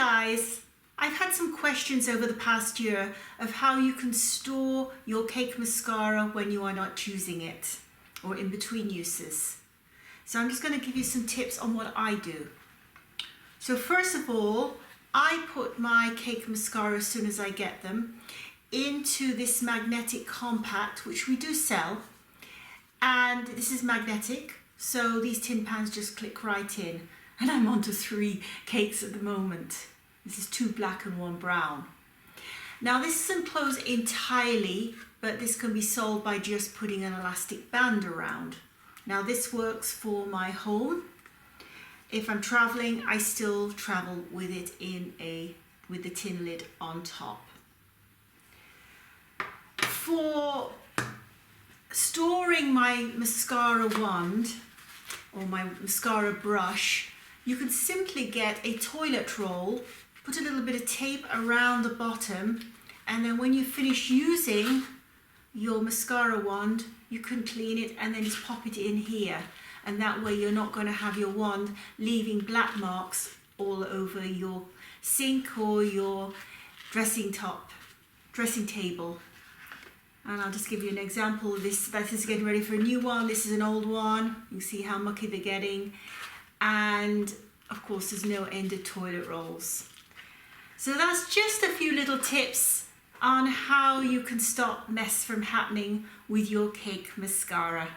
guys, I've had some questions over the past year of how you can store your Cake Mascara when you are not using it or in between uses. So I'm just going to give you some tips on what I do. So first of all, I put my Cake Mascara as soon as I get them into this magnetic compact, which we do sell, and this is magnetic, so these tin pans just click right in, and I'm onto 3 cakes at the moment. This is 2 black and 1 brown. Now this isn't closed entirely, but this can be solved by just putting an elastic band around. Now this works for my home. If I'm traveling, I still travel with it with the tin lid on top. For storing my mascara wand or my mascara brush, you can simply get a toilet roll, put a little bit of tape around the bottom, and then when you finish using your mascara wand, you can clean it and then just pop it in here. And that way you're not going to have your wand leaving black marks all over your sink or your dressing table. And I'll just give you an example. This is getting ready for a new one. This is an old one. You can see how mucky they're getting. And of course there's no end of toilet rolls. So that's just a few little tips on how you can stop mess from happening with your Cake Mascara.